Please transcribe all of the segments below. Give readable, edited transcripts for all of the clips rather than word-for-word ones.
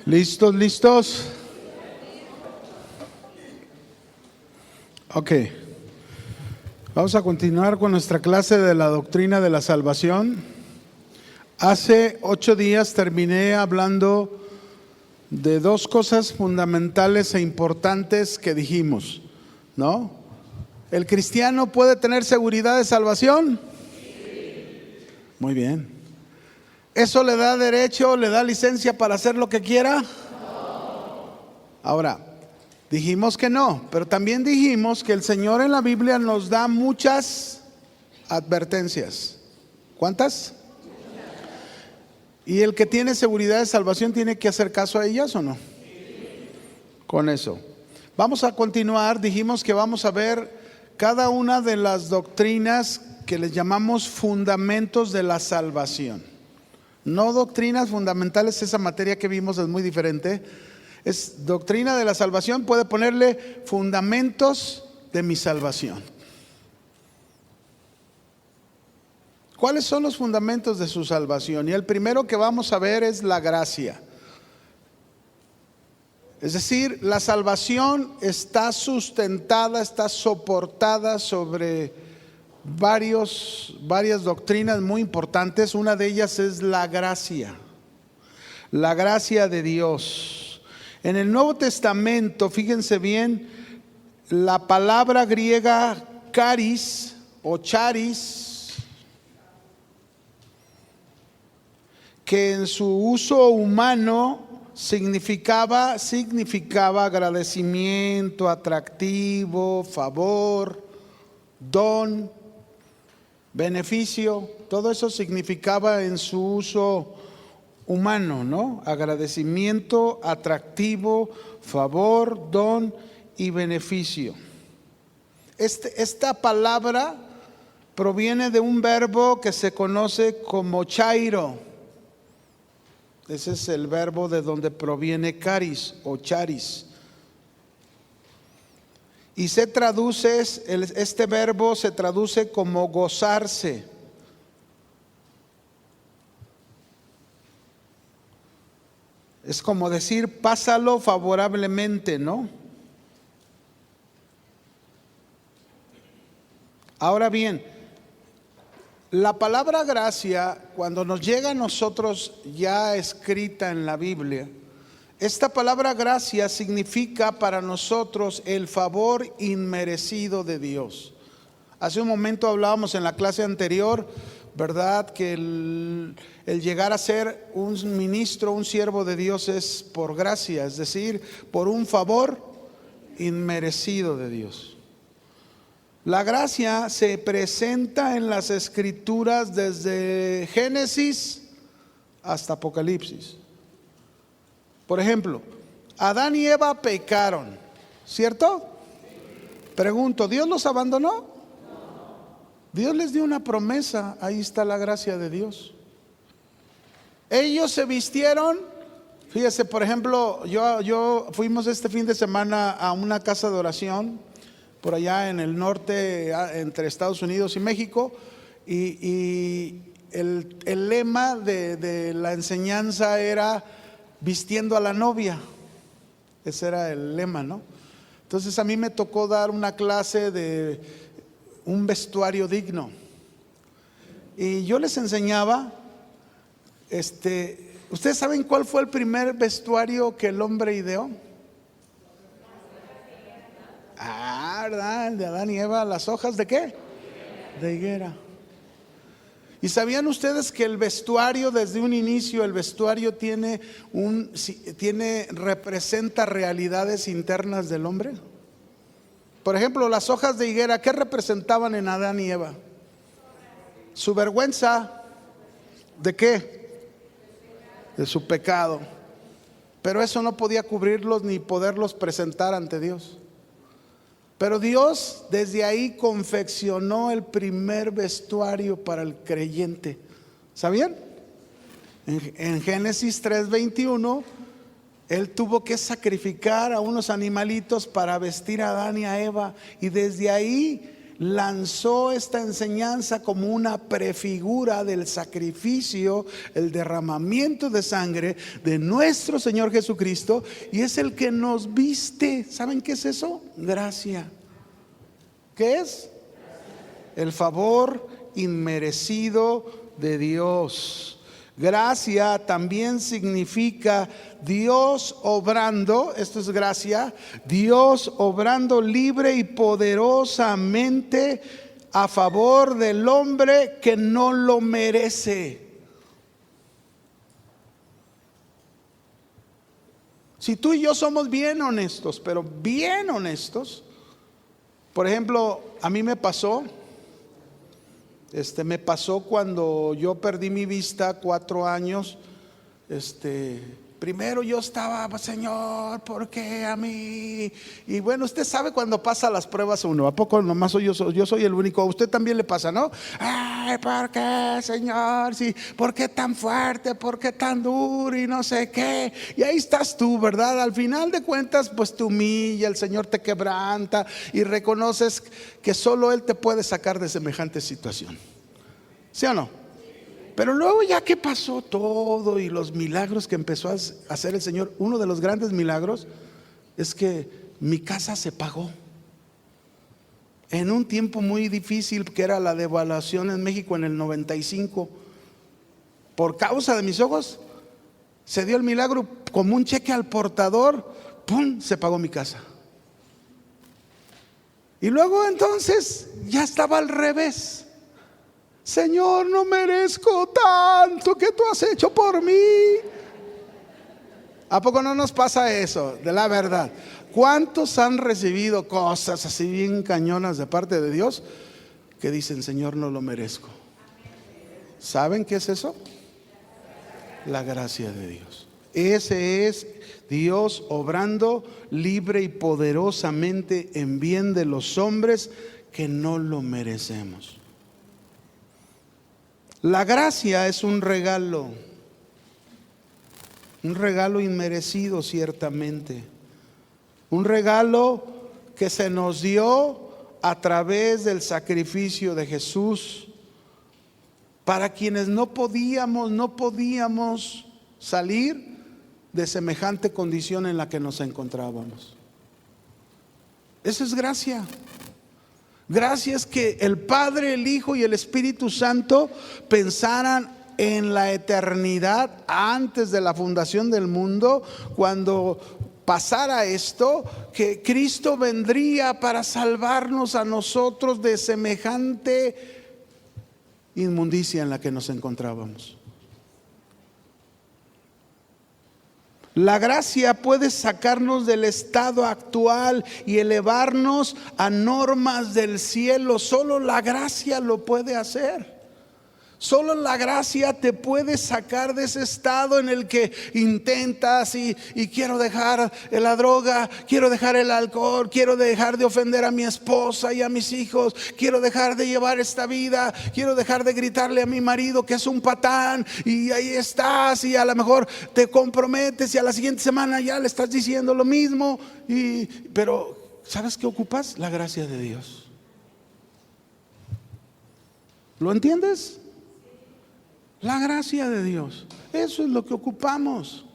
¿Listos, listos? Ok. Vamos a continuar con nuestra clase de la doctrina de la salvación. Hace 8 días terminé hablando de dos cosas fundamentales e importantes que dijimos, ¿no? ¿El cristiano puede tener seguridad de salvación? Muy bien. ¿Eso le da derecho, le da licencia para hacer lo que quiera? Ahora, dijimos que no, pero también dijimos que el Señor en la Biblia nos da muchas advertencias. ¿Cuántas? ¿Y el que tiene seguridad de salvación tiene que hacer caso a ellas o no? Con eso. Vamos a continuar, dijimos que vamos a ver cada una de las doctrinas que les llamamos fundamentos de la salvación. No doctrinas fundamentales, esa materia que vimos es muy diferente. Es doctrina de la salvación, puede ponerle fundamentos de mi salvación. ¿Cuáles son los fundamentos de su salvación? Y el primero que vamos a ver es la gracia. Es decir, la salvación está sustentada, está soportada sobre varias doctrinas muy importantes. Una de ellas es la gracia de Dios. En el Nuevo Testamento, fíjense bien, la palabra griega charis o charis, que en su uso humano significaba agradecimiento, atractivo, favor, don, beneficio. Todo eso significaba en su uso humano, ¿no? Agradecimiento, atractivo, favor, don y beneficio. Esta palabra proviene de un verbo que se conoce como chairo. Ese es el verbo de donde proviene charis o charis. Y este verbo se traduce como gozarse. Es como decir, pásalo favorablemente, ¿no? Ahora bien, la palabra gracia, cuando nos llega a nosotros ya escrita en la Biblia, esta palabra gracia significa para nosotros el favor inmerecido de Dios. Hace un momento hablábamos en la clase anterior, ¿verdad? Que el llegar a ser un ministro, un siervo de Dios es por gracia, es decir, por un favor inmerecido de Dios. La gracia se presenta en las Escrituras desde Génesis hasta Apocalipsis. Por ejemplo, Adán y Eva pecaron, ¿cierto? Pregunto, ¿Dios los abandonó? Dios les dio una promesa, ahí está la gracia de Dios. Ellos se vistieron, fíjese, por ejemplo, yo fuimos este fin de semana a una casa de oración por allá en el norte, entre Estados Unidos y México, y el lema de la enseñanza era vistiendo a la novia. Ese era el lema, ¿no? Entonces a mí me tocó dar una clase de un vestuario digno. Y yo les enseñaba, ¿ustedes saben cuál fue el primer vestuario que el hombre ideó? ¿Verdad? El de Adán y Eva, las hojas ¿de qué? De higuera. ¿Y sabían ustedes que el vestuario, desde un inicio, el vestuario representa realidades internas del hombre? Por ejemplo, las hojas de higuera, ¿qué representaban en Adán y Eva? Su vergüenza. ¿De qué? De su pecado. Pero eso no podía cubrirlos ni poderlos presentar ante Dios. Pero Dios desde ahí confeccionó el primer vestuario para el creyente. ¿Sabían? En Génesis 3:21, Él tuvo que sacrificar a unos animalitos para vestir a Adán y a Eva. Y desde ahí lanzó esta enseñanza como una prefigura del sacrificio, el derramamiento de sangre de nuestro Señor Jesucristo, y es el que nos viste. ¿Saben qué es eso? Gracia. ¿Qué es? El favor inmerecido de Dios. Gracia también significa Dios obrando, esto es gracia, Dios obrando libre y poderosamente a favor del hombre que no lo merece. Si tú y yo somos bien honestos, pero bien honestos, por ejemplo, a mí me pasó cuando yo perdí mi vista 4 años. Primero yo estaba, Señor, ¿por qué a mí? Y bueno, usted sabe cuando pasa las pruebas uno, ¿a poco nomás yo soy el único? A usted también le pasa, ¿no? Ay, ¿por qué, Señor? Sí, ¿por qué tan fuerte? ¿Por qué tan duro? Y no sé qué. Y ahí estás tú, ¿verdad? Al final de cuentas, pues te humilla, el Señor te quebranta y reconoces que solo Él te puede sacar de semejante situación. ¿Sí o no? Pero luego ya que pasó todo y los milagros que empezó a hacer el Señor, uno de los grandes milagros es que mi casa se pagó. En un tiempo muy difícil que era la devaluación en México en el 95, por causa de mis ojos, se dio el milagro como un cheque al portador, ¡pum!, se pagó mi casa. Y luego entonces ya estaba al revés. Señor, no merezco tanto que tú has hecho por mí. ¿A poco no nos pasa eso? De la verdad. ¿Cuántos han recibido cosas así bien cañonas de parte de Dios que dicen, Señor, no lo merezco? ¿Saben qué es eso? La gracia de Dios. Ese es Dios obrando libre y poderosamente en bien de los hombres que no lo merecemos. La gracia es un regalo inmerecido ciertamente, un regalo que se nos dio a través del sacrificio de Jesús, para quienes no podíamos salir de semejante condición en la que nos encontrábamos. Eso es gracia. Gracia es que el Padre, el Hijo y el Espíritu Santo pensaran en la eternidad antes de la fundación del mundo, cuando pasara esto, que Cristo vendría para salvarnos a nosotros de semejante inmundicia en la que nos encontrábamos. La gracia puede sacarnos del estado actual y elevarnos a normas del cielo. Solo la gracia lo puede hacer. Solo la gracia te puede sacar de ese estado en el que intentas y quiero dejar la droga, quiero dejar el alcohol, quiero dejar de ofender a mi esposa y a mis hijos, quiero dejar de llevar esta vida, quiero dejar de gritarle a mi marido que es un patán, y ahí estás y a lo mejor te comprometes y a la siguiente semana ya le estás diciendo lo mismo, pero ¿sabes qué ocupas? La gracia de Dios. ¿Lo entiendes? La gracia de Dios, eso es lo que ocupamos,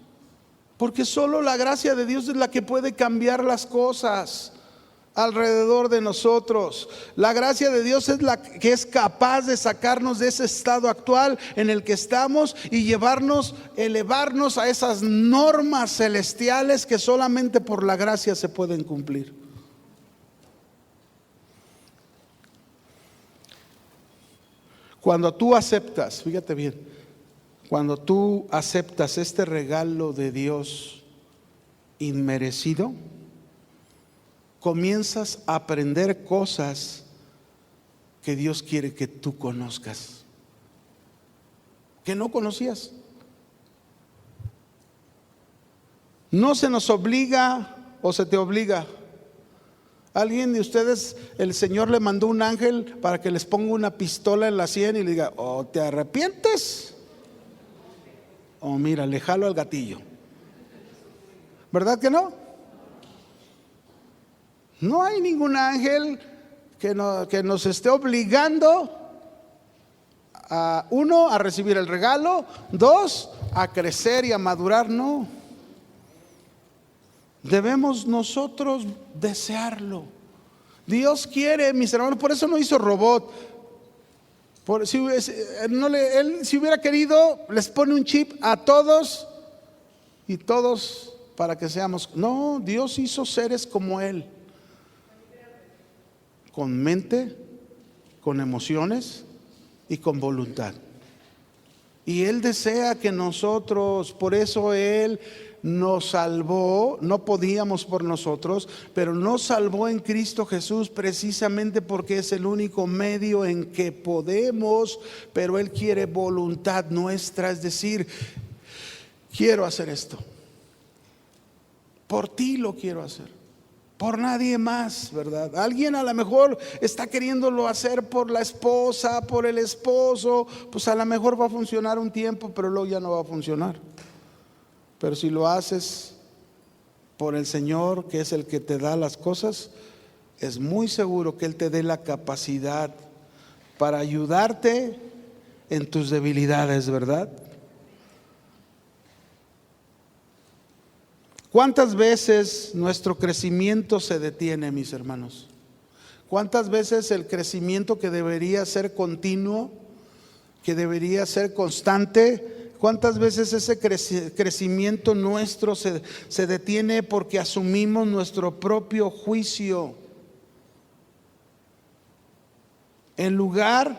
porque solo la gracia de Dios es la que puede cambiar las cosas alrededor de nosotros. La gracia de Dios es la que es capaz de sacarnos de ese estado actual en el que estamos y elevarnos a esas normas celestiales que solamente por la gracia se pueden cumplir. Cuando tú aceptas, fíjate bien, cuando tú aceptas este regalo de Dios inmerecido, comienzas a aprender cosas que Dios quiere que tú conozcas, que no conocías. No se nos obliga o se te obliga. ¿Alguien de ustedes, el Señor le mandó un ángel para que les ponga una pistola en la sien y le diga, o te arrepientes, o mira, le jalo al gatillo? ¿Verdad que no? No hay ningún ángel que nos esté obligando a, uno, a recibir el regalo, dos, a crecer y a madurar. No, debemos nosotros desearlo. Dios quiere, mis hermanos, por eso no hizo robot. Él, si hubiera querido, les pone un chip a todos y todos para que seamos. No, Dios hizo seres como Él, con mente, con emociones y con voluntad. Y Él desea que nosotros, por eso Él nos salvó. No podíamos por nosotros, pero nos salvó en Cristo Jesús, precisamente porque es el único medio en que podemos. Pero Él quiere voluntad nuestra, es decir, quiero hacer esto, por ti lo quiero hacer, por nadie más, ¿verdad? Alguien a lo mejor está queriéndolo hacer por la esposa, por el esposo. Pues a lo mejor va a funcionar un tiempo, pero luego ya no va a funcionar. Pero si lo haces por el Señor, que es el que te da las cosas, es muy seguro que Él te dé la capacidad para ayudarte en tus debilidades, ¿verdad? ¿Cuántas veces nuestro crecimiento se detiene, mis hermanos? ¿Cuántas veces el crecimiento que debería ser continuo, que debería ser constante, cuántas veces ese crecimiento nuestro se detiene porque asumimos nuestro propio juicio? En lugar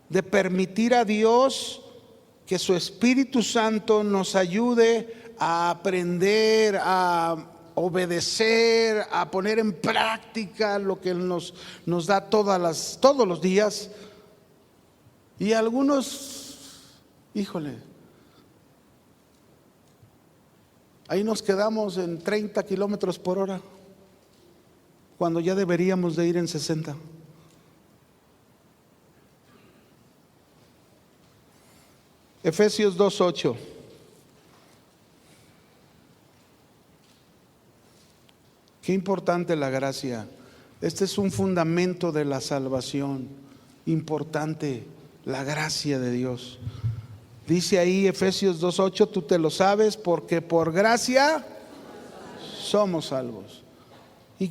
de permitir a Dios que su Espíritu Santo nos ayude a aprender, a obedecer, a poner en práctica lo que Él nos da todos los días. Y algunos, híjole, ahí nos quedamos en 30 kilómetros por hora, cuando ya deberíamos de ir en 60. Efesios 2:8. Qué importante la gracia. Este es un fundamento de la salvación. Importante, la gracia de Dios. Dice ahí Efesios 2:8, tú te lo sabes, porque por gracia somos salvos. Y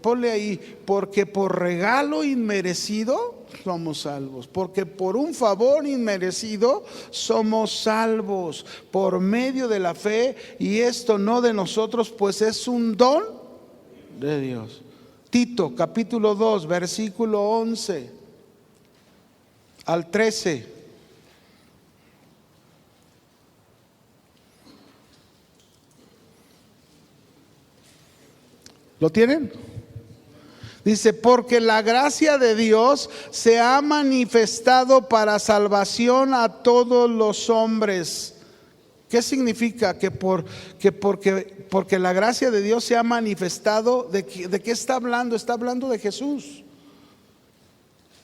ponle ahí, porque por regalo inmerecido somos salvos, porque por un favor inmerecido somos salvos, por medio de la fe, y esto no de nosotros, pues es un don de Dios. Tito capítulo 2, versículo 11 al 13. ¿Lo tienen? Dice, porque la gracia de Dios se ha manifestado para salvación a todos los hombres. ¿Qué significa? Porque la gracia de Dios se ha manifestado. ¿De qué está hablando? Está hablando de Jesús.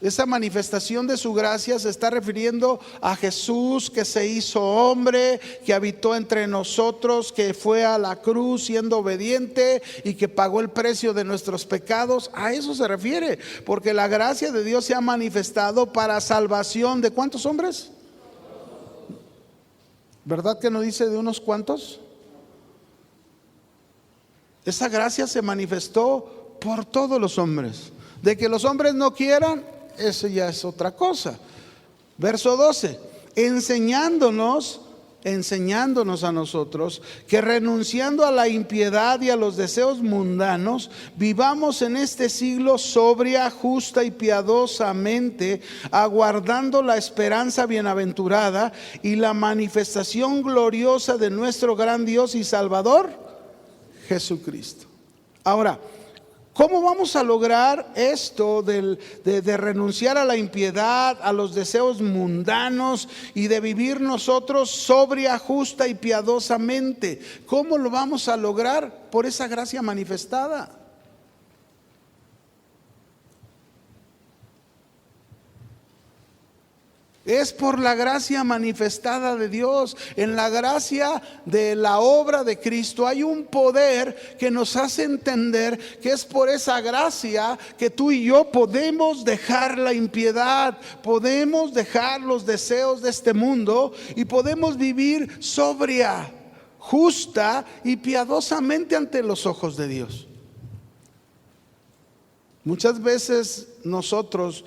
Esa manifestación de su gracia se está refiriendo a Jesús, que se hizo hombre, que habitó entre nosotros, que fue a la cruz siendo obediente y que pagó el precio de nuestros pecados. A eso se refiere, porque la gracia de Dios se ha manifestado para salvación de ¿cuántos hombres? ¿Verdad que no dice de unos cuantos? Esa gracia se manifestó por todos los hombres. De que los hombres no quieran, eso ya es otra cosa. Verso 12, enseñándonos a nosotros que renunciando a la impiedad y a los deseos mundanos, vivamos en este siglo sobria, justa y piadosamente, aguardando la esperanza bienaventurada y la manifestación gloriosa de nuestro gran Dios y Salvador, Jesucristo. Ahora, ¿cómo vamos a lograr esto de renunciar a la impiedad, a los deseos mundanos y de vivir nosotros sobria, justa y piadosamente? ¿Cómo lo vamos a lograr? Por esa gracia manifestada. Es por la gracia manifestada de Dios. En la gracia de la obra de Cristo hay un poder que nos hace entender que es por esa gracia que tú y yo podemos dejar la impiedad, podemos dejar los deseos de este mundo y podemos vivir sobria, justa y piadosamente ante los ojos de Dios. Muchas veces nosotros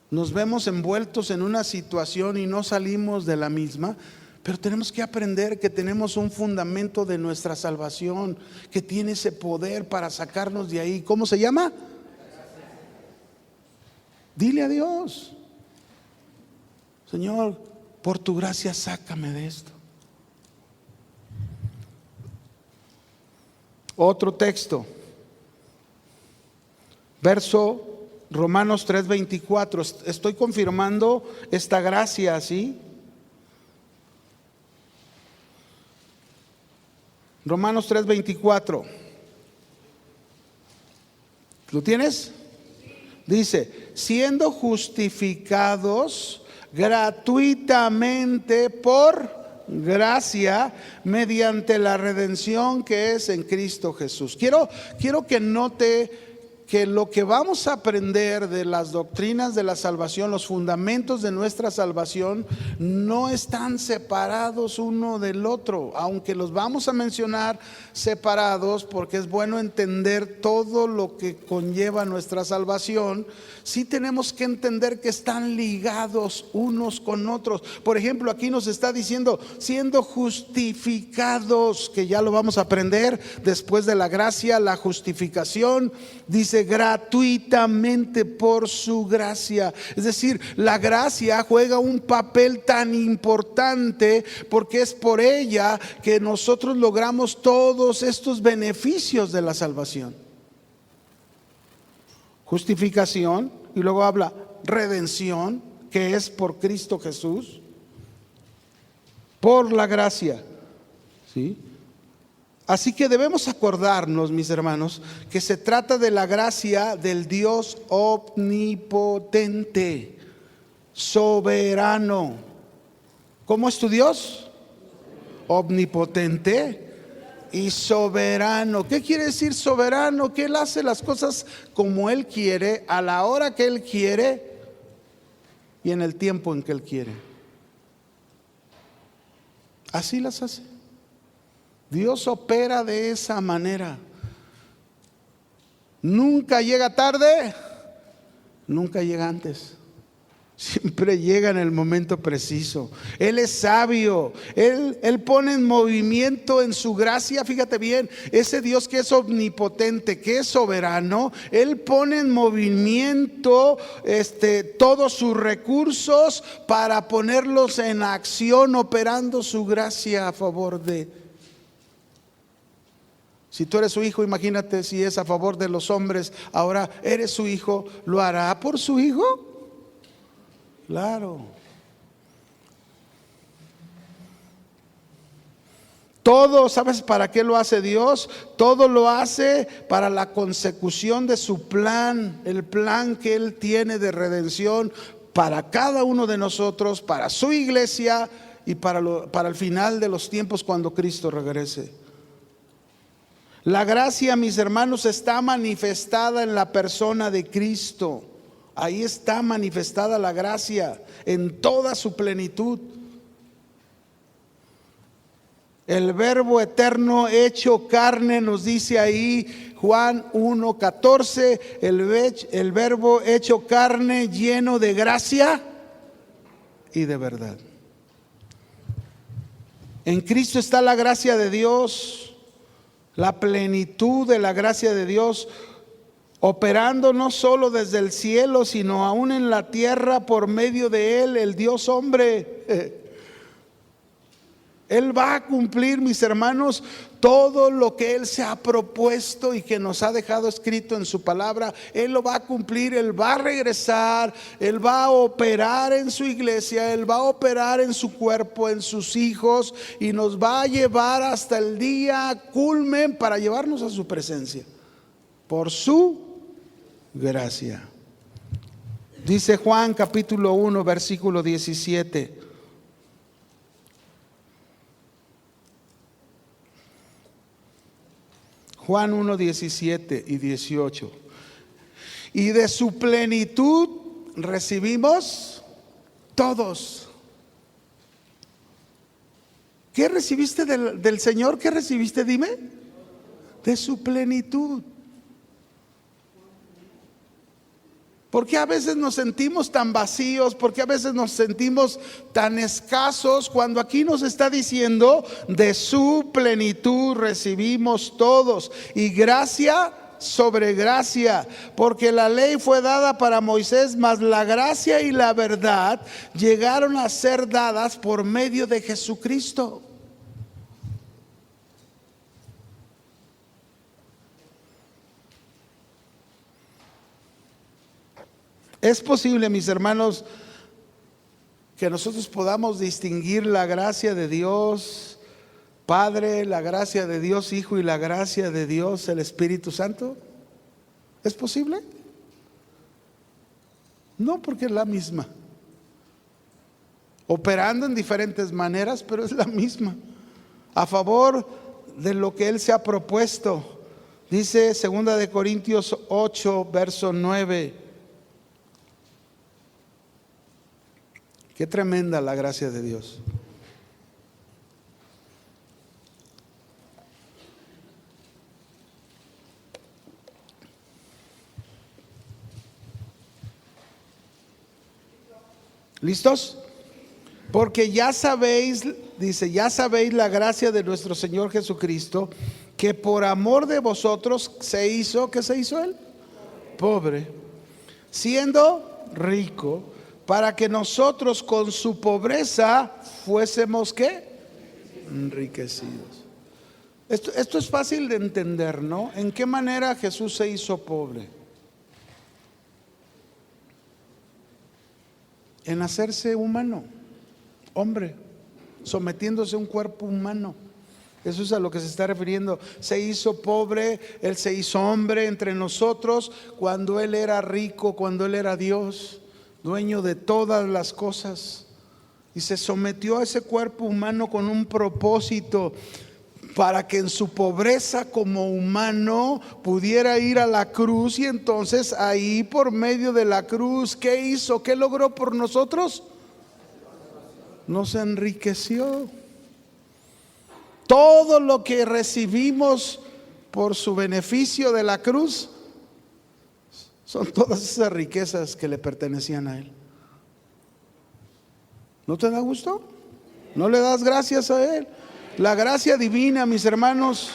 nos vemos envueltos en una situación y no salimos de la misma, pero tenemos que aprender que tenemos un fundamento de nuestra salvación que tiene ese poder para sacarnos de ahí. ¿Cómo se llama? Dile a Dios: Señor, por tu gracia sácame de esto. Otro texto, verso Romanos 3:24. Estoy confirmando esta gracia, ¿sí? Romanos 3:24. ¿Lo tienes? Dice: siendo justificados gratuitamente por gracia mediante la redención que es en Cristo Jesús. Quiero que note que lo que vamos a aprender de las doctrinas de la salvación, los fundamentos de nuestra salvación, no están separados uno del otro, aunque los vamos a mencionar separados porque es bueno entender todo lo que conlleva nuestra salvación. Sí tenemos que entender que están ligados unos con otros. Por ejemplo, aquí nos está diciendo siendo justificados, que ya lo vamos a aprender después de la gracia, la justificación. Dice gratuitamente por su gracia. Es decir, la gracia juega un papel tan importante porque es por ella que nosotros logramos todos estos beneficios de la salvación. Justificación, y luego habla redención, que es por Cristo Jesús, por la gracia, ¿sí? Así que debemos acordarnos, mis hermanos, que se trata de la gracia del Dios omnipotente, soberano. ¿Cómo es tu Dios? Omnipotente y soberano. ¿Qué quiere decir soberano? Que Él hace las cosas como Él quiere, a la hora que Él quiere y en el tiempo en que Él quiere. Así las hace. Dios opera de esa manera. Nunca llega tarde, nunca llega antes. Siempre llega en el momento preciso. Él es sabio. Él pone en movimiento en su gracia. Fíjate bien, ese Dios que es omnipotente, que es soberano, Él pone en movimiento todos sus recursos para ponerlos en acción, operando su gracia a favor de. Si tú eres su hijo, imagínate si es a favor de los hombres. Ahora eres su hijo, ¿lo hará por su hijo? Claro. Todo, ¿sabes para qué lo hace Dios? Todo lo hace para la consecución de su plan, el plan que Él tiene de redención para cada uno de nosotros, para su iglesia y para el final de los tiempos cuando Cristo regrese. La gracia, mis hermanos, está manifestada en la persona de Cristo. Ahí está manifestada la gracia en toda su plenitud. El verbo eterno hecho carne, nos dice ahí Juan 1:14, el verbo hecho carne lleno de gracia y de verdad. En Cristo está la gracia de Dios, la plenitud de la gracia de Dios, operando no solo desde el cielo, sino aún en la tierra por medio de Él, el Dios hombre. Él va a cumplir, mis hermanos, todo lo que Él se ha propuesto y que nos ha dejado escrito en su palabra. Él lo va a cumplir, Él va a regresar, Él va a operar en su iglesia, Él va a operar en su cuerpo, en sus hijos, y nos va a llevar hasta el día culmen para llevarnos a su presencia, por su gracia. Dice Juan capítulo 1, versículo 17. Juan 1, 17 y 18. Y de su plenitud recibimos todos. ¿Qué recibiste del Señor? ¿Qué recibiste? Dime. De su plenitud. ¿Por qué a veces nos sentimos tan vacíos? ¿Por qué a veces nos sentimos tan escasos? Cuando aquí nos está diciendo, de su plenitud recibimos todos. Y gracia sobre gracia, porque la ley fue dada para Moisés, mas la gracia y la verdad llegaron a ser dadas por medio de Jesucristo. Es posible, mis hermanos, que nosotros podamos distinguir la gracia de Dios Padre, la gracia de Dios Hijo y la gracia de Dios el Espíritu Santo. ¿Es posible? No, porque es la misma, operando en diferentes maneras, pero es la misma, a favor de lo que Él se ha propuesto. Dice 2 de Corintios 8, verso 9. Qué tremenda la gracia de Dios. ¿Listos? Porque ya sabéis, dice, ya sabéis la gracia de nuestro Señor Jesucristo, que por amor de vosotros se hizo, ¿qué se hizo Él? Pobre, siendo rico, para que nosotros con su pobreza fuésemos, ¿qué? Enriquecidos. Esto es fácil de entender, ¿no? ¿En qué manera Jesús se hizo pobre? En hacerse humano, hombre, sometiéndose a un cuerpo humano. Eso es a lo que se está refiriendo. Se hizo pobre, Él se hizo hombre entre nosotros cuando Él era rico, cuando Él era Dios, dueño de todas las cosas. Y se sometió a ese cuerpo humano con un propósito, para que en su pobreza como humano pudiera ir a la cruz. Y entonces ahí, por medio de la cruz, ¿qué hizo? ¿Qué logró por nosotros? Nos enriqueció. Todo lo que recibimos por su beneficio de la cruz son todas esas riquezas que le pertenecían a Él. ¿No te da gusto? ¿No le das gracias a Él? La gracia divina, mis hermanos,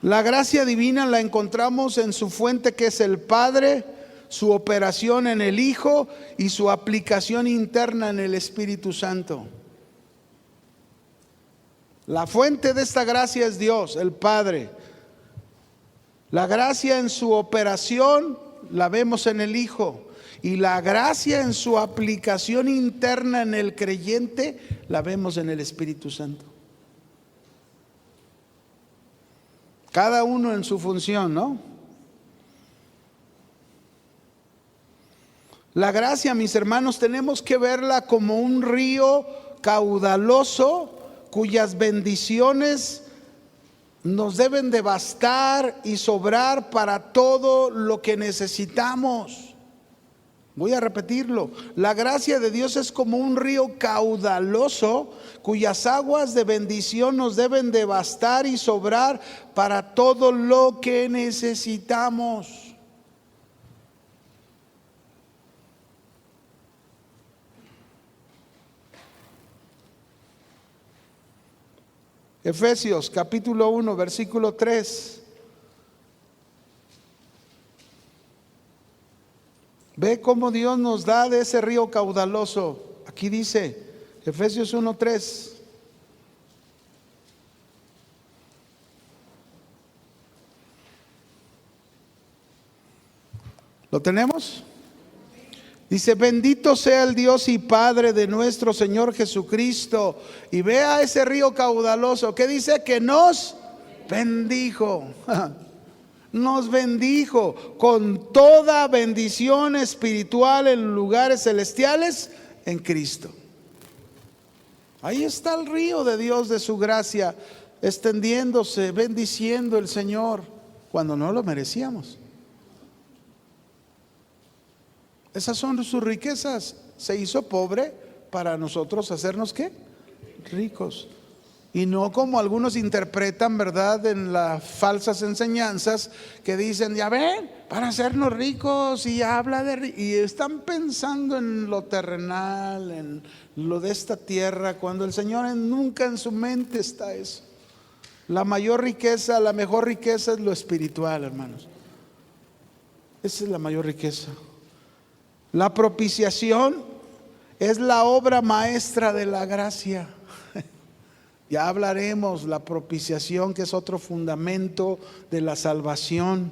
la gracia divina la encontramos en su fuente, que es el Padre, su operación en el Hijo y su aplicación interna en el Espíritu Santo. La fuente de esta gracia es Dios, el Padre. La gracia en su operación la vemos en el Hijo. Y la gracia en su aplicación interna en el creyente la vemos en el Espíritu Santo. Cada uno en su función, ¿no? La gracia, mis hermanos, tenemos que verla como un río caudaloso cuyas bendiciones nos deben de bastar y sobrar para todo lo que necesitamos. Voy a repetirlo. La gracia de Dios es como un río caudaloso cuyas aguas de bendición nos deben de bastar y sobrar para todo lo que necesitamos. Efesios capítulo 1, versículo 3. Ve cómo Dios nos da de ese río caudaloso. Aquí dice, Efesios 1:3. ¿Lo tenemos? Dice, bendito sea el Dios y Padre de nuestro Señor Jesucristo. Y vea ese río caudaloso. ¿Qué dice? Que nos bendijo. Nos bendijo con toda bendición espiritual en lugares celestiales en Cristo. Ahí está el río de Dios, de su gracia, extendiéndose, bendiciendo el Señor cuando no lo merecíamos. Esas son sus riquezas. Se hizo pobre para nosotros hacernos ¿qué? Ricos. Y no como algunos interpretan, ¿verdad?, en las falsas enseñanzas que dicen, ya ven, para hacernos ricos, y habla y están pensando en lo terrenal, en lo de esta tierra, cuando el Señor nunca en su mente está eso. La mayor riqueza, la mejor riqueza es lo espiritual, hermanos. Esa es la mayor riqueza. La propiciación es la obra maestra de la gracia. Ya hablaremos la propiciación, que es otro fundamento de la salvación.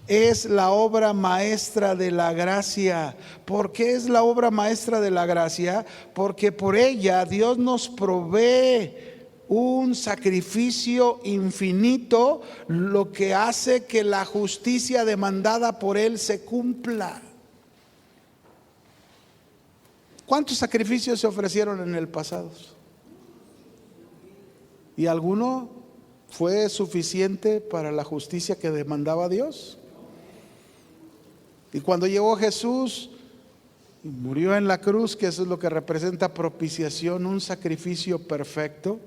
Es la obra maestra de la gracia. ¿Por qué es la obra maestra de la gracia? Porque por ella Dios nos provee un sacrificio infinito, lo que hace que la justicia demandada por Él se cumpla. ¿Cuántos sacrificios se ofrecieron en el pasado? ¿Y alguno fue suficiente para la justicia que demandaba Dios? Y cuando llegó Jesús y murió en la cruz, que eso es lo que representa propiciación, un sacrificio perfecto,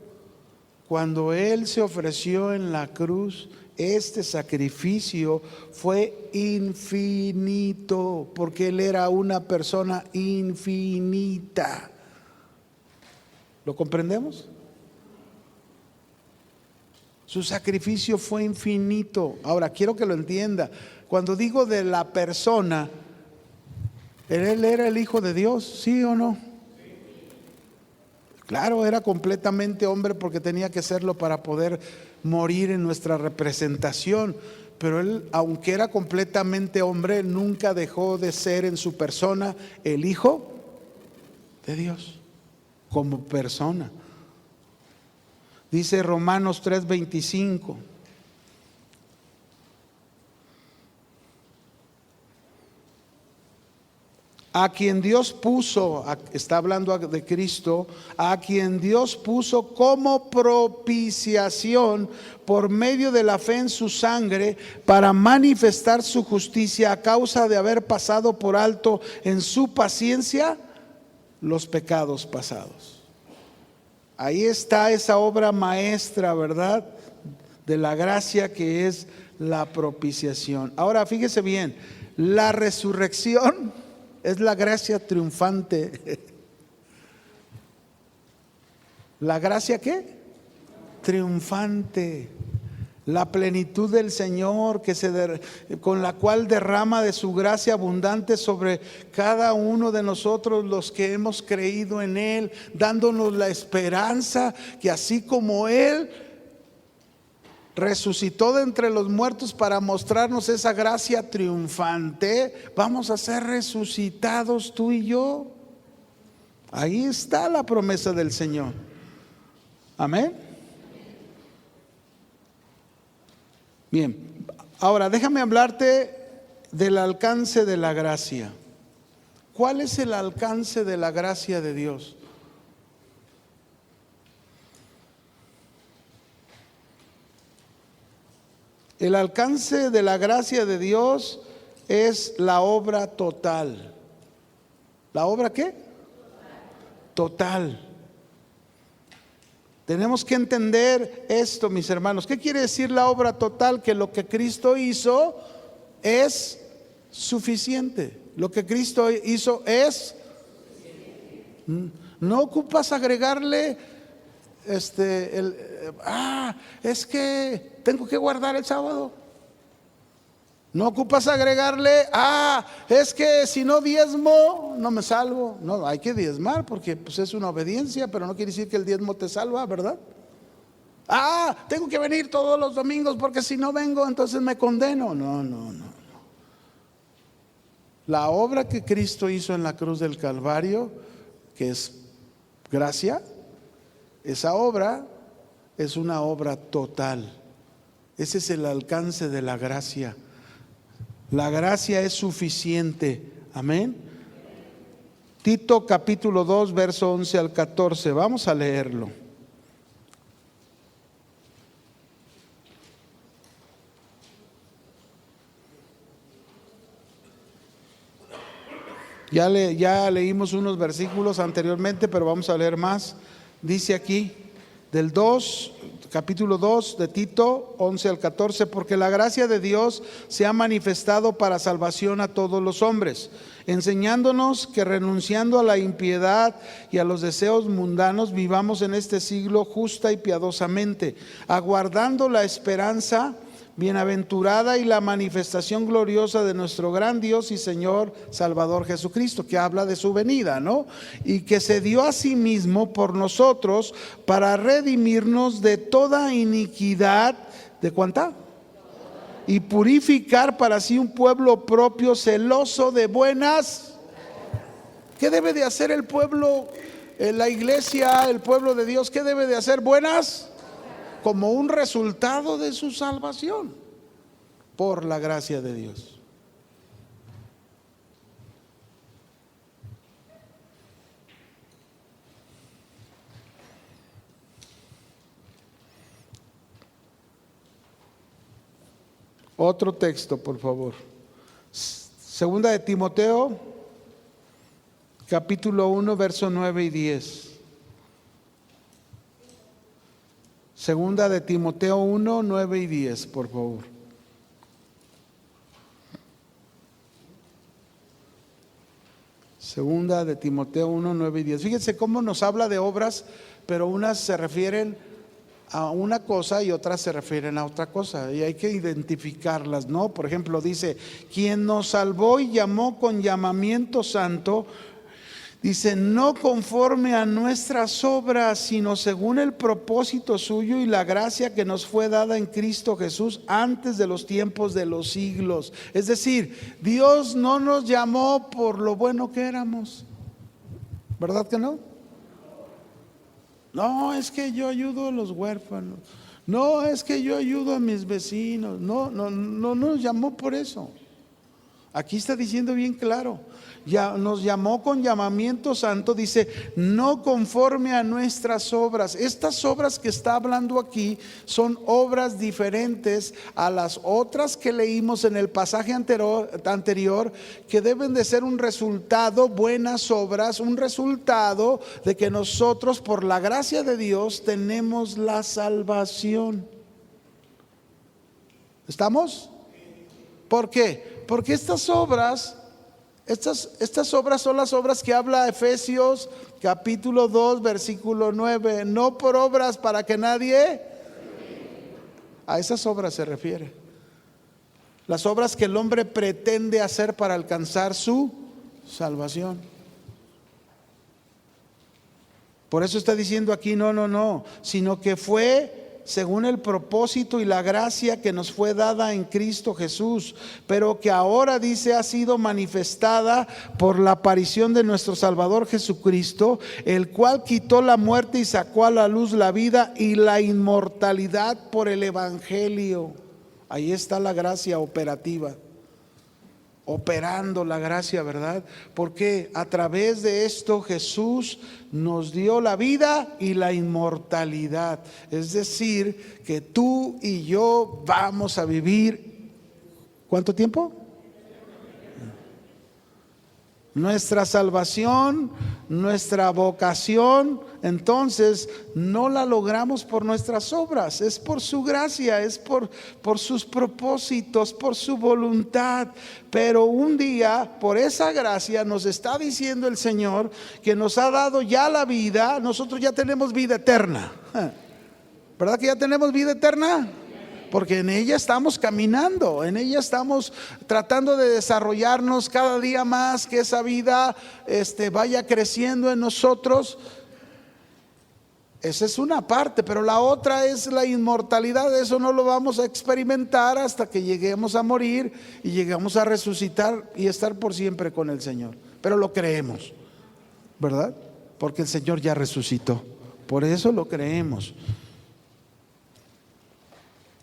cuando Él se ofreció en la cruz, este sacrificio fue infinito, porque Él era una persona infinita. ¿Lo comprendemos? Su sacrificio fue infinito. Ahora, quiero que lo entienda. Cuando digo de la persona, Él era el Hijo de Dios, ¿sí o no? Claro, era completamente hombre porque tenía que serlo para poder morir en nuestra representación. Pero Él, aunque era completamente hombre, nunca dejó de ser en su persona el Hijo de Dios, como persona. Dice Romanos 3:25. A quien Dios puso, está hablando de Cristo, a quien Dios puso como propiciación por medio de la fe en su sangre, para manifestar su justicia a causa de haber pasado por alto en su paciencia los pecados pasados. Ahí está esa obra maestra, ¿verdad?, de la gracia, que es la propiciación. Ahora fíjese bien, la resurrección es la gracia triunfante. ¿La gracia qué? Triunfante. La plenitud del Señor con la cual derrama de su gracia abundante sobre cada uno de nosotros los que hemos creído en Él, dándonos la esperanza que así como Él resucitó de entre los muertos para mostrarnos esa gracia triunfante, vamos a ser resucitados tú y yo. Ahí está la promesa del Señor. Amén. Bien, ahora déjame hablarte del alcance de la gracia. ¿Cuál es el alcance de la gracia de Dios? El alcance de la gracia de Dios es la obra total. ¿La obra qué? Total. Tenemos que entender esto, mis hermanos. ¿Qué quiere decir la obra total? Que lo que Cristo hizo es suficiente. Lo que Cristo hizo es. No ocupas agregarle es que tengo que guardar el sábado. No ocupas agregarle, es que si no diezmo no me salvo. No, hay que diezmar porque pues es una obediencia, pero no quiere decir que el diezmo te salva, ¿verdad? Tengo que venir todos los domingos porque si no vengo entonces me condeno. No. La obra que Cristo hizo en la cruz del Calvario, que es gracia, esa obra es una obra total. Ese es el alcance de la gracia. La gracia es suficiente. Amén. Tito capítulo 2, verso 11 al 14. Vamos a leerlo. Ya leímos unos versículos anteriormente, pero vamos a leer más. Dice aquí, capítulo 2 de Tito, 11 al 14, porque la gracia de Dios se ha manifestado para salvación a todos los hombres, enseñándonos que renunciando a la impiedad y a los deseos mundanos, vivamos en este siglo justa y piadosamente, aguardando la esperanza bienaventurada y la manifestación gloriosa de nuestro gran Dios y Señor Salvador Jesucristo, que habla de su venida, ¿no? Y que se dio a sí mismo por nosotros para redimirnos de toda iniquidad. ¿De cuánta? Y purificar para sí un pueblo propio, celoso de buenas. ¿Qué debe de hacer el pueblo, la iglesia, el pueblo de Dios? ¿Qué debe de hacer? Buenas, como un resultado de su salvación, por la gracia de Dios. Otro texto, por favor. Segunda de Timoteo, capítulo 1, verso 9 y 10. Segunda de Timoteo 1, 9 y 10, por favor. Segunda de Timoteo 1, 9 y 10. Fíjense cómo nos habla de obras, pero unas se refieren a una cosa y otras se refieren a otra cosa, y hay que identificarlas, ¿no? Por ejemplo, dice, quien nos salvó y llamó con llamamiento santo, dice, no conforme a nuestras obras, sino según el propósito suyo y la gracia que nos fue dada en Cristo Jesús antes de los tiempos de los siglos. Es decir, Dios no nos llamó por lo bueno que éramos, ¿verdad que no? No, es que yo ayudo a los huérfanos. No, es que yo ayudo a mis vecinos. No nos llamó por eso. Aquí está diciendo bien claro, ya nos llamó con llamamiento santo, dice, no conforme a nuestras obras. Estas obras que está hablando aquí son obras diferentes a las otras que leímos en el pasaje anterior, que deben de ser un resultado, buenas obras, un resultado de que nosotros por la gracia de Dios tenemos la salvación. ¿Estamos? ¿Por qué? Porque estas obras son las obras que habla Efesios capítulo 2 versículo 9, no por obras para que nadie, a esas obras se refiere. Las obras que el hombre pretende hacer para alcanzar su salvación. Por eso está diciendo aquí, no, sino que fue según el propósito y la gracia que nos fue dada en Cristo Jesús, pero que ahora dice ha sido manifestada por la aparición de nuestro Salvador Jesucristo, el cual quitó la muerte y sacó a la luz la vida y la inmortalidad por el Evangelio. Ahí está la gracia operativa, operando la gracia, ¿verdad? Porque a través de esto Jesús nos dio la vida y la inmortalidad. Es decir, que tú y yo vamos a vivir, ¿cuánto tiempo? Nuestra salvación, nuestra vocación, entonces no la logramos por nuestras obras, es por su gracia, es por sus propósitos, por su voluntad. Pero un día, por esa gracia, nos está diciendo el Señor que nos ha dado ya la vida. Nosotros ya tenemos vida eterna, ¿verdad que ya tenemos vida eterna? Porque en ella estamos caminando, en ella estamos tratando de desarrollarnos cada día más, que esa vida vaya creciendo en nosotros. Esa es una parte, pero la otra es la inmortalidad. Eso no lo vamos a experimentar hasta que lleguemos a morir y lleguemos a resucitar y estar por siempre con el Señor. Pero lo creemos, ¿verdad? Porque el Señor ya resucitó, por eso lo creemos.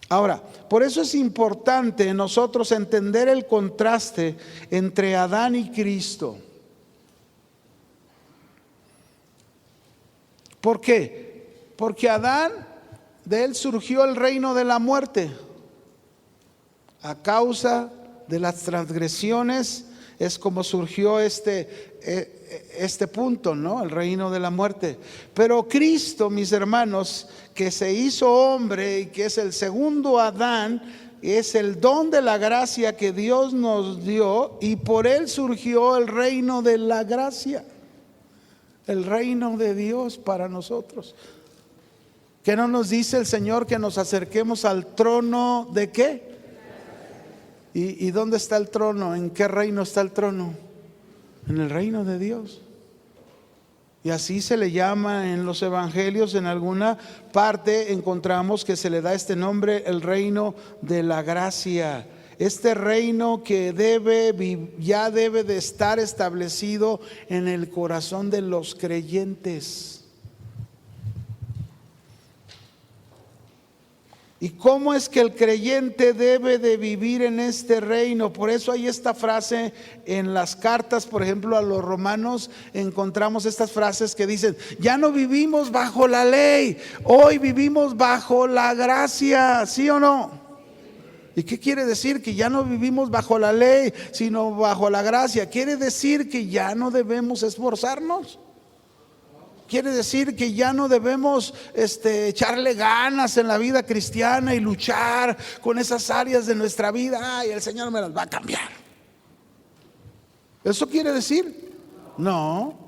Ahora, por eso es importante nosotros entender el contraste entre Adán y Cristo. ¿Por qué? Porque Adán, de él surgió el reino de la muerte. A causa de las transgresiones es como surgió este punto, ¿no? El reino de la muerte. Pero Cristo, mis hermanos, que se hizo hombre y que es el segundo Adán, es el don de la gracia que Dios nos dio, y por él surgió el reino de la gracia, el reino de Dios para nosotros. ¿Qué no nos dice el Señor que nos acerquemos al trono de qué? ¿Y dónde está el trono? ¿En qué reino está el trono? En el reino de Dios. Y así se le llama en los evangelios. En alguna parte encontramos que se le da este nombre, el reino de la gracia. Este reino que ya debe de estar establecido en el corazón de los creyentes. ¿Y cómo es que el creyente debe de vivir en este reino? Por eso hay esta frase en las cartas, por ejemplo, a los romanos, encontramos estas frases que dicen: ya no vivimos bajo la ley, hoy vivimos bajo la gracia, ¿sí o no? ¿Y qué quiere decir? Que ya no vivimos bajo la ley, sino bajo la gracia. Quiere decir que ya no debemos esforzarnos. Quiere decir que ya no debemos echarle ganas en la vida cristiana y luchar con esas áreas de nuestra vida. Ay, el Señor me las va a cambiar. ¿Eso quiere decir? No.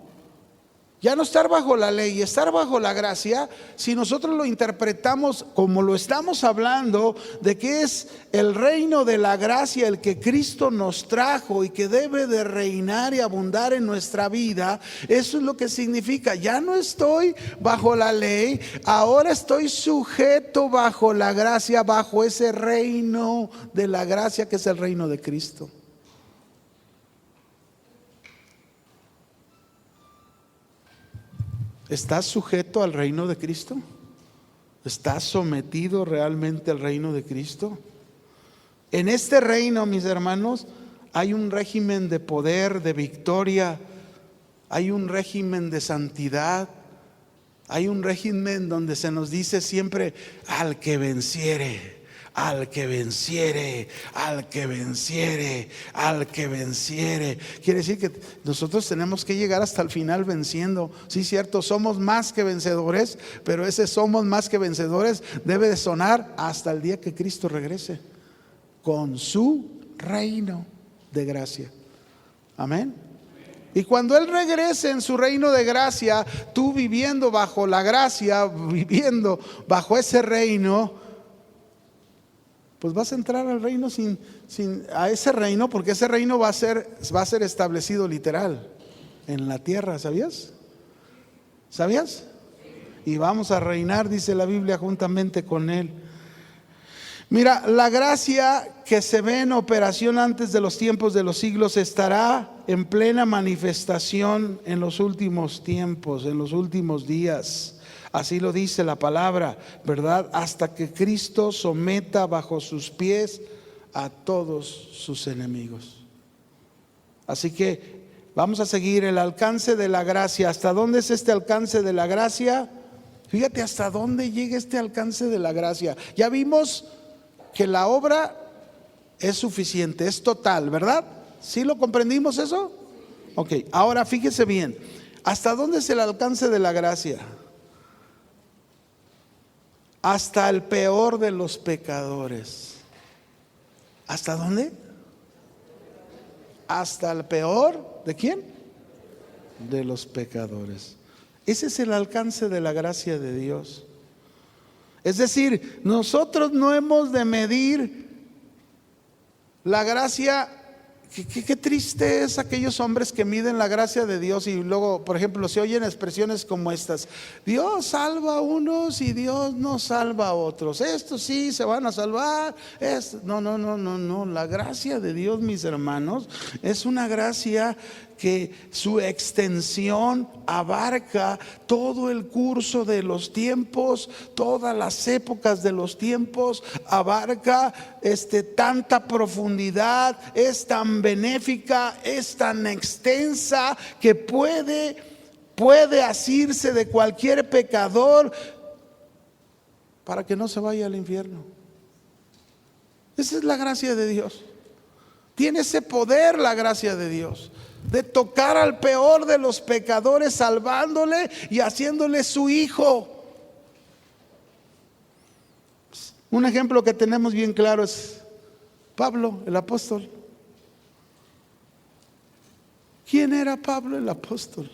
Ya no estar bajo la ley y estar bajo la gracia, si nosotros lo interpretamos como lo estamos hablando, de que es el reino de la gracia el que Cristo nos trajo y que debe de reinar y abundar en nuestra vida, eso es lo que significa: ya no estoy bajo la ley, ahora estoy sujeto bajo la gracia, bajo ese reino de la gracia que es el reino de Cristo. ¿Estás sujeto al reino de Cristo? ¿Estás sometido realmente al reino de Cristo? En este reino, mis hermanos, hay un régimen de poder, de victoria, hay un régimen de santidad, hay un régimen donde se nos dice siempre: al que venciere. Al que venciere, al que venciere, al que venciere. Quiere decir que nosotros tenemos que llegar hasta el final venciendo. Sí, cierto, somos más que vencedores, pero ese somos más que vencedores debe de sonar hasta el día que Cristo regrese con su reino de gracia. Amén. Y cuando Él regrese en su reino de gracia, tú viviendo bajo la gracia, viviendo bajo ese reino, pues vas a entrar al reino a ese reino, porque ese reino va a ser establecido literal en la tierra. ¿Sabías? ¿Sabías? Y vamos a reinar, dice la Biblia, juntamente con Él. Mira, la gracia que se ve en operación antes de los tiempos de los siglos estará en plena manifestación en los últimos tiempos, en los últimos días. Así lo dice la palabra, ¿verdad? Hasta que Cristo someta bajo sus pies a todos sus enemigos. Así que vamos a seguir el alcance de la gracia. ¿Hasta dónde es este alcance de la gracia? Fíjate hasta dónde llega este alcance de la gracia. Ya vimos que la obra es suficiente, es total, ¿verdad? ¿Sí lo comprendimos eso? Ok, ahora fíjese bien. ¿Hasta dónde es el alcance de la gracia? Hasta el peor de los pecadores. ¿Hasta dónde? Hasta el peor, ¿de quién? De los pecadores. Ese es el alcance de la gracia de Dios. Es decir, nosotros no hemos de medir la gracia. Qué triste es aquellos hombres que miden la gracia de Dios y luego, por ejemplo, se oyen expresiones como estas: Dios salva a unos y Dios no salva a otros. Estos sí se van a salvar. No. La gracia de Dios, mis hermanos, es una gracia que su extensión abarca todo el curso de los tiempos, todas las épocas de los tiempos, abarca tanta profundidad, es tan benéfica, es tan extensa que puede asirse de cualquier pecador para que no se vaya al infierno. Esa es la gracia de Dios. Tiene ese poder la gracia de Dios, de tocar al peor de los pecadores, salvándole y haciéndole su hijo. Un ejemplo que tenemos bien claro es Pablo, el apóstol. ¿Quién era Pablo, el apóstol?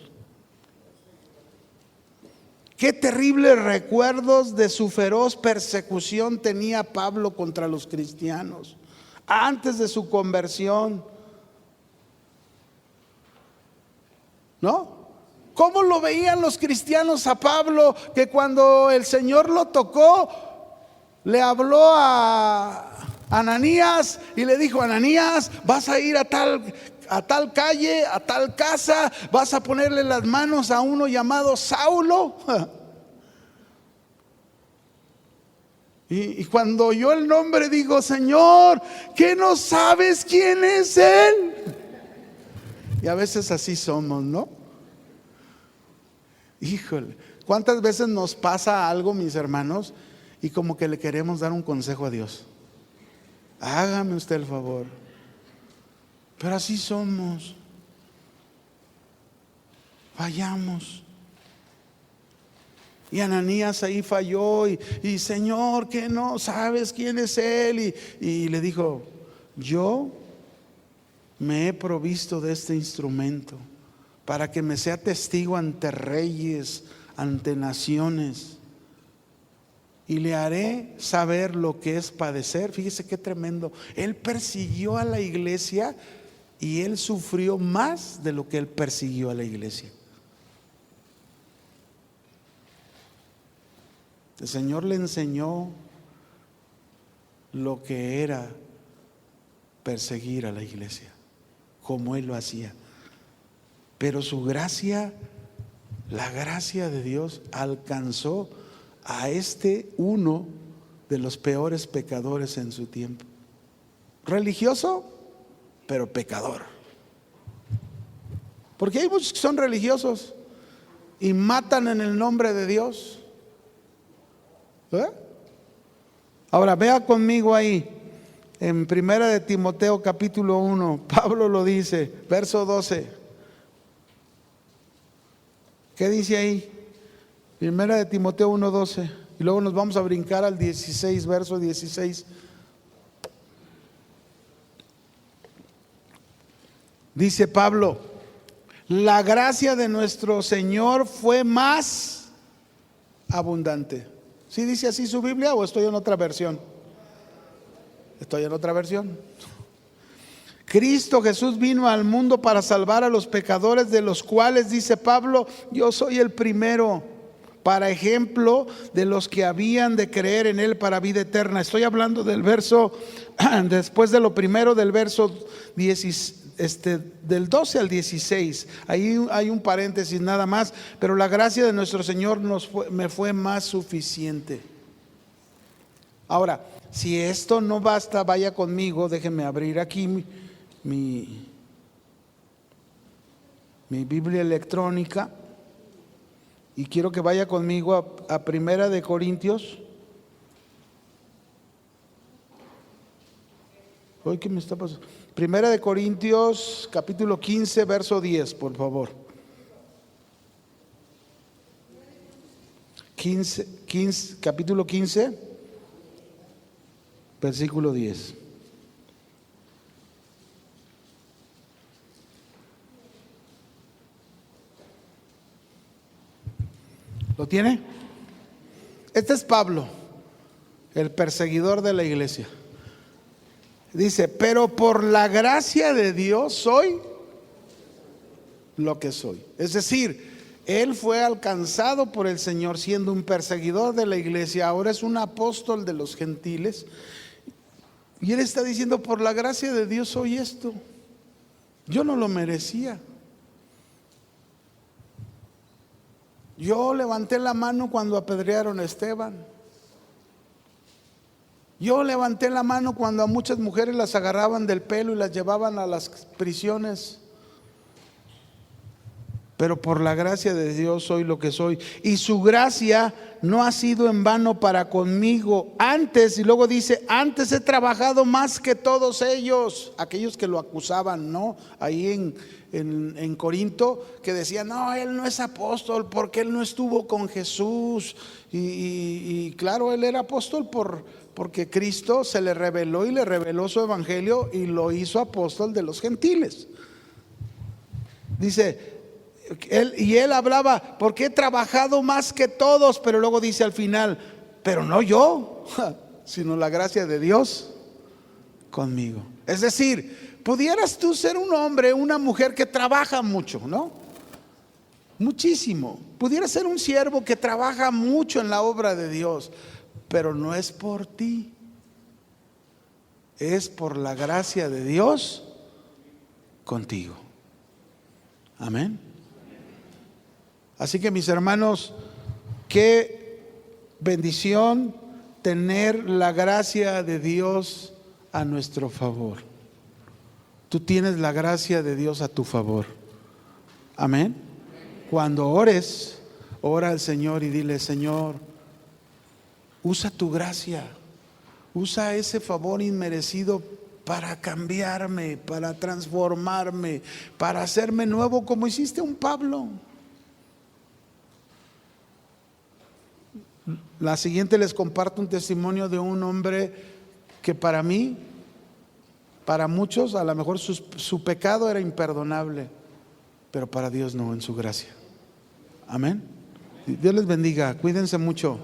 Qué terribles recuerdos de su feroz persecución tenía Pablo contra los cristianos antes de su conversión. ¿No? ¿Cómo lo veían los cristianos a Pablo? Que cuando el Señor lo tocó, le habló a Ananías y le dijo: Ananías, vas a ir a tal calle, a tal casa, vas a ponerle las manos a uno llamado Saulo. Y cuando oyó el nombre dijo: Señor, ¿qué no sabes quién es él? Y a veces así somos, ¿no? Híjole, ¿cuántas veces nos pasa algo, mis hermanos, y como que le queremos dar un consejo a Dios? Hágame usted el favor. Pero así somos. Fallamos. Y Ananías ahí falló y Señor, ¿qué no sabes quién es él? Y le dijo: yo me he provisto de este instrumento para que me sea testigo ante reyes, ante naciones, y le haré saber lo que es padecer. Fíjese qué tremendo. Él persiguió a la iglesia y él sufrió más de lo que él persiguió a la iglesia. El Señor le enseñó lo que era perseguir a la iglesia, como él lo hacía. Pero su gracia, la gracia de Dios, alcanzó a uno de los peores pecadores en su tiempo. Religioso, pero pecador. Porque hay muchos que son religiosos y matan en el nombre de Dios. Ahora vea conmigo ahí en 1 de Timoteo capítulo 1, Pablo lo dice, verso 12. ¿Qué dice ahí? 1 de Timoteo 1:12. Y luego nos vamos a brincar al 16, verso 16. Dice Pablo: la gracia de nuestro Señor fue más abundante. ¿Sí dice así su Biblia o estoy en otra versión? Estoy en otra versión. Cristo Jesús vino al mundo para salvar a los pecadores, de los cuales, dice Pablo, yo soy el primero, para ejemplo de los que habían de creer en él para vida eterna. Estoy hablando del verso, después de lo primero, del verso 10, del 12 al 16. Ahí hay un paréntesis nada más, pero la gracia de nuestro Señor me fue más suficiente. Ahora, si esto no basta, vaya conmigo, déjenme abrir aquí mi Biblia electrónica y quiero que vaya conmigo a Primera de Corintios. Hoy, ¿qué me está pasando? Primera de Corintios capítulo 15 verso 10, por favor. 15, capítulo 15 versículo 10. ¿Lo tiene? Este es Pablo, el perseguidor de la iglesia. Dice: pero por la gracia de Dios soy lo que soy. Es decir, él fue alcanzado por el Señor siendo un perseguidor de la iglesia, ahora es un apóstol de los gentiles. Y él está diciendo: por la gracia de Dios soy esto. Yo no lo merecía. Yo levanté la mano cuando apedrearon a Esteban. Yo levanté la mano cuando a muchas mujeres las agarraban del pelo y las llevaban a las prisiones. Pero por la gracia de Dios soy lo que soy. Y su gracia no ha sido en vano para conmigo. Antes, y luego dice, antes he trabajado más que todos ellos. Aquellos que lo acusaban, ¿no? Ahí en Corinto, que decían, no, él no es apóstol porque él no estuvo con Jesús. Y claro, él era apóstol porque Cristo se le reveló y le reveló su evangelio y lo hizo apóstol de los gentiles. Dice, él hablaba, porque he trabajado más que todos, pero luego dice al final, pero no yo, sino la gracia de Dios conmigo. Es decir, pudieras tú ser un hombre, una mujer que trabaja mucho, ¿no? Muchísimo. Pudieras ser un siervo que trabaja mucho en la obra de Dios, pero no es por ti, es por la gracia de Dios contigo. Amén. Así que mis hermanos, qué bendición tener la gracia de Dios a nuestro favor. Tú tienes la gracia de Dios a tu favor. Amén. Cuando ores, ora al Señor y dile, Señor, usa tu gracia, usa ese favor inmerecido para cambiarme, para transformarme, para hacerme nuevo, como hiciste un Pablo. La siguiente les comparto un testimonio de un hombre que para mí, para muchos, a lo mejor su pecado era imperdonable, pero para Dios no, en su gracia. Amén. Dios les bendiga, cuídense mucho.